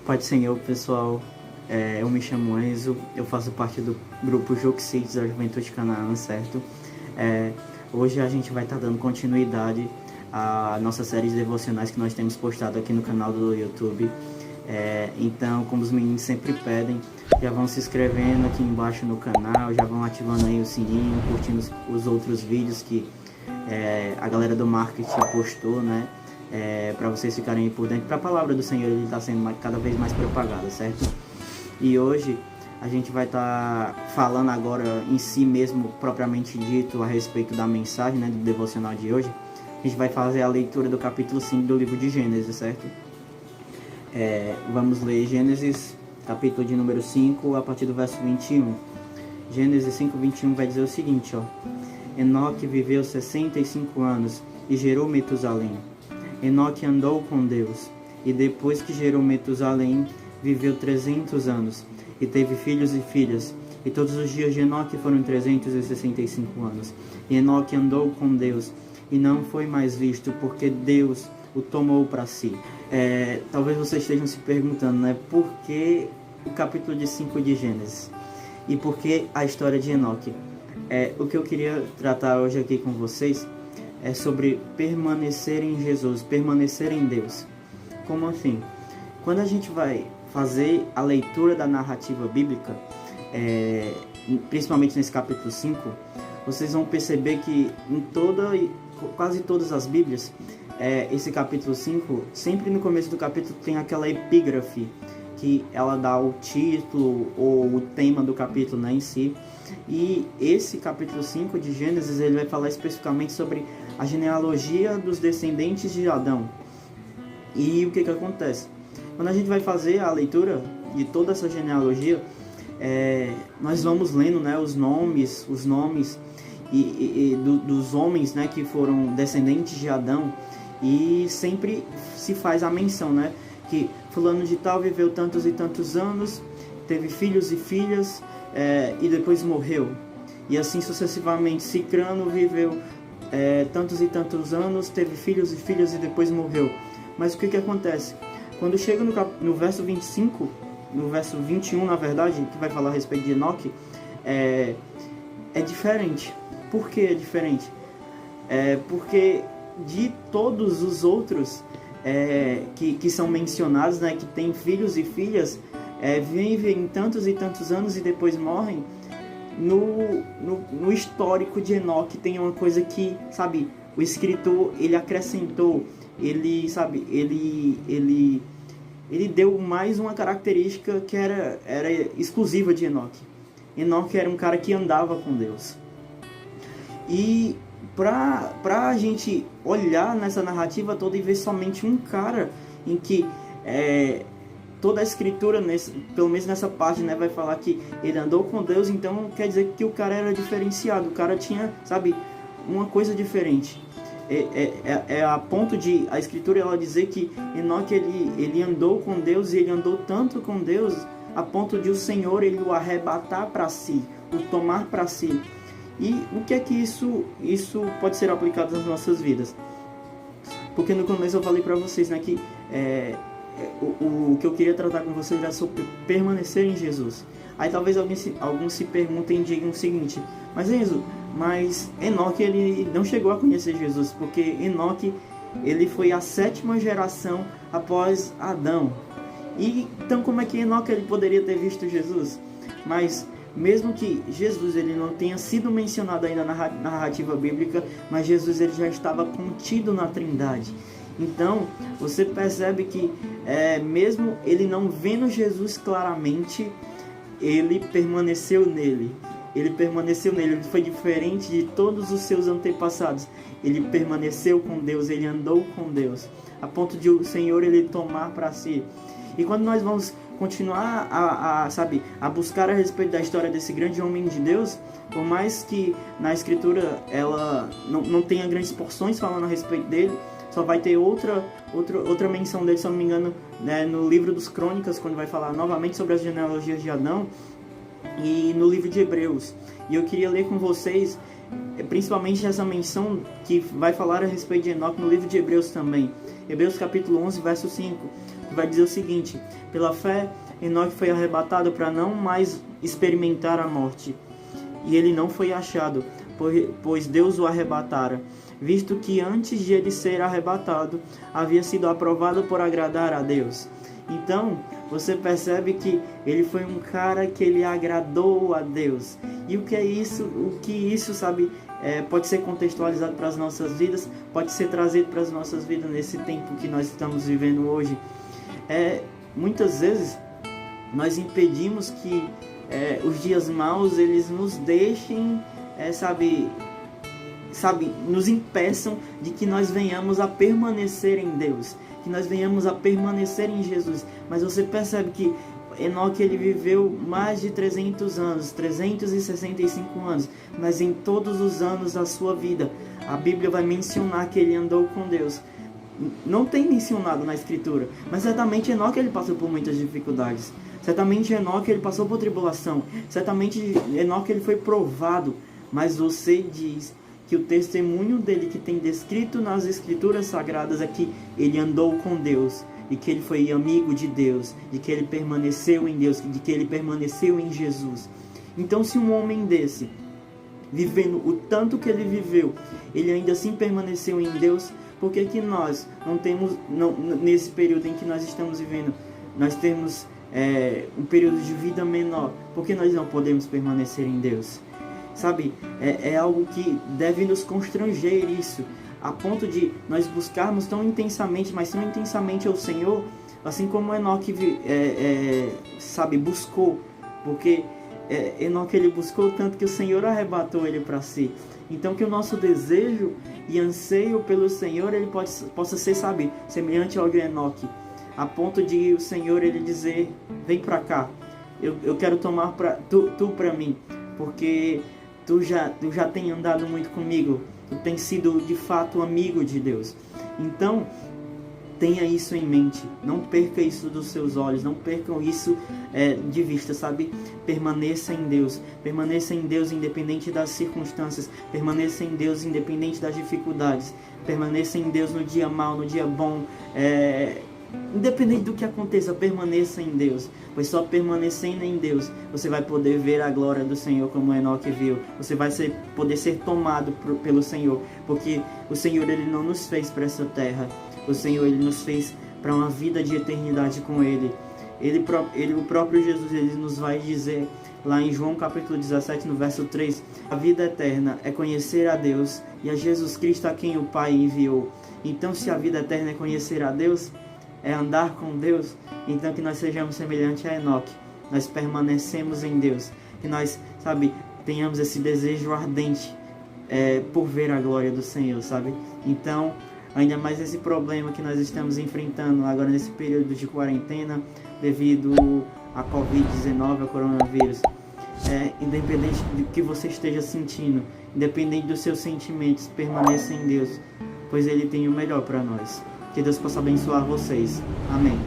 Pode Senhor, pessoal. Eu me chamo Enzo, eu faço parte do grupo Juxites da Juventude Canaã, certo? Hoje a gente vai estar dando continuidade à nossa série de devocionais que nós temos postado aqui no canal do YouTube. Então, como os meninos sempre pedem, já vão se inscrevendo aqui embaixo no canal, já vão ativando aí o sininho, curtindo os outros vídeos que a galera do marketing postou, né? Para vocês ficarem por dentro, para a palavra do Senhor ele está sendo cada vez mais propagada, certo? E hoje a gente vai estar falando agora em si mesmo, propriamente dito, a respeito da mensagem, né, do devocional de hoje. A gente vai fazer a leitura do capítulo 5 do livro de Gênesis, certo? Vamos ler Gênesis, capítulo de número 5, a partir do verso 21. Gênesis 5, 21 vai dizer o seguinte, ó. Enoque viveu 65 anos e gerou Metusalém. Enoque andou com Deus, e depois que gerou Metusalém, viveu 300 anos, e teve filhos e filhas, e todos os dias de Enoque foram 365 anos. E Enoque andou com Deus, e não foi mais visto, porque Deus o tomou para si. Talvez vocês estejam se perguntando, né, por que o capítulo 5 de Gênesis? E por que a história de Enoque? O que eu queria tratar hoje aqui com vocês é sobre permanecer em Jesus, permanecer em Deus. Como assim? Quando a gente vai fazer a leitura da narrativa bíblica, principalmente nesse capítulo 5, vocês vão perceber que quase todas as Bíblias, esse capítulo 5, sempre no começo do capítulo tem aquela epígrafe, que ela dá o título ou o tema do capítulo, né, em si. E esse capítulo 5 de Gênesis, ele vai falar especificamente sobre a genealogia dos descendentes de Adão. E o que acontece? Quando a gente vai fazer a leitura de toda essa genealogia, nós vamos lendo, né, os nomes dos homens, né, que foram descendentes de Adão, e sempre se faz a menção, né, que fulano de tal viveu tantos e tantos anos, teve filhos e filhas, e depois morreu. E assim sucessivamente, Cicrano viveu tantos e tantos anos, teve filhos e filhas e depois morreu. Mas o que acontece? Quando chega no verso 25, no verso 21, na verdade, que vai falar a respeito de Enoque, é diferente. Por que é diferente? Porque de todos os outros que são mencionados, né, que têm filhos e filhas, vivem tantos e tantos anos e depois morrem, no histórico de Enoque tem uma coisa que, sabe, o escritor, ele acrescentou, ele deu mais uma característica que era exclusiva de Enoque. Enoque era um cara que andava com Deus. E pra a gente olhar nessa narrativa toda e ver somente um cara em que toda a escritura, pelo menos nessa parte, né, vai falar que ele andou com Deus, então quer dizer que o cara era diferenciado, o cara tinha, sabe, uma coisa diferente. A ponto de a escritura ela dizer que Enoque ele andou com Deus, e ele andou tanto com Deus a ponto de o Senhor ele o arrebatar para si, o tomar para si. E o que é que isso pode ser aplicado nas nossas vidas? Porque no começo eu falei para vocês, né, que o que eu queria tratar com vocês era sobre permanecer em Jesus. Aí talvez alguns se perguntem e digam o seguinte: mas Enzo, Enoque ele não chegou a conhecer Jesus, porque Enoque ele foi a 7ª geração após Adão. E então como é que Enoque ele poderia ter visto Jesus? Mas mesmo que Jesus ele não tenha sido mencionado ainda na narrativa bíblica, mas Jesus ele já estava contido na Trindade. Então você percebe que mesmo ele não vendo Jesus claramente, ele permaneceu nele. Ele foi diferente de todos os seus antepassados. Ele permaneceu com Deus, ele andou com Deus, a ponto de o Senhor ele tomar para si. E quando nós vamos continuar a buscar a respeito da história desse grande homem de Deus, por mais que na escritura ela não tenha grandes porções falando a respeito dele, só vai ter outra menção dele, se eu não me engano, né, no livro dos Crônicas, quando vai falar novamente sobre as genealogias de Adão, e no livro de Hebreus. E eu queria ler com vocês principalmente essa menção que vai falar a respeito de Enoque no livro de Hebreus também. Hebreus capítulo 11, verso 5, que vai dizer o seguinte: pela fé, Enoque foi arrebatado para não mais experimentar a morte. E ele não foi achado, pois Deus o arrebatara, visto que antes de ele ser arrebatado, havia sido aprovado por agradar a Deus. Então, você percebe que ele foi um cara que ele agradou a Deus. E o que é isso? O que isso, sabe, pode ser contextualizado para as nossas vidas, pode ser trazido para as nossas vidas nesse tempo que nós estamos vivendo hoje. Muitas vezes, nós impedimos que os dias maus, eles nos deixem, nos impeçam de que nós venhamos a permanecer em Deus, que nós venhamos a permanecer em Jesus. Mas você percebe que Enoque, ele viveu mais de 300 anos, 365 anos, mas em todos os anos da sua vida, a Bíblia vai mencionar que ele andou com Deus. Não tem mencionado na Escritura, mas certamente Enoque, ele passou por muitas dificuldades. Certamente Enoque, ele passou por tribulação. Certamente Enoque, ele foi provado. Mas você diz que o testemunho dele que tem descrito nas Escrituras Sagradas é que ele andou com Deus, e que ele foi amigo de Deus, de que ele permaneceu em Deus, de que ele permaneceu em Jesus. Então, se um homem desse, vivendo o tanto que ele viveu, ele ainda assim permaneceu em Deus, por que que nós não temos, nesse período em que nós estamos vivendo, nós temos um período de vida menor, por que nós não podemos permanecer em Deus? Sabe, é algo que deve nos constranger isso, a ponto de nós buscarmos tão intensamente, mas tão intensamente ao Senhor, assim como Enoque, buscou, porque Enoque, ele buscou tanto que o Senhor arrebatou ele para si. Então que o nosso desejo e anseio pelo Senhor, ele possa ser, semelhante ao de Enoque, a ponto de o Senhor, ele dizer: vem para cá, eu quero tomar tu para mim, porque tu já tem andado muito comigo, tu tem sido de fato amigo de Deus. Então, tenha isso em mente, não perca isso dos seus olhos, não percam isso de vista, Permaneça em Deus independente das circunstâncias, permaneça em Deus independente das dificuldades, permaneça em Deus no dia mau, no dia bom, independente do que aconteça, permaneça em Deus, pois só permanecendo em Deus você vai poder ver a glória do Senhor como Enoque viu. Você vai poder ser tomado pelo Senhor, porque o Senhor, ele não nos fez para essa terra, o Senhor, ele nos fez para uma vida de eternidade com Ele. O próprio Jesus, ele nos vai dizer lá em João capítulo 17, no verso 3, a vida eterna é conhecer a Deus e a Jesus Cristo, a quem o Pai enviou. Então, se a vida eterna é conhecer a Deus, é andar com Deus, então que nós sejamos semelhantes a Enoque, nós permanecemos em Deus, que nós, tenhamos esse desejo ardente por ver a glória do Senhor, Então, ainda mais esse problema que nós estamos enfrentando agora nesse período de quarentena, devido à Covid-19, ao coronavírus, independente do que você esteja sentindo, independente dos seus sentimentos, permaneça em Deus, pois Ele tem o melhor para nós. Que Deus possa abençoar vocês. Amém.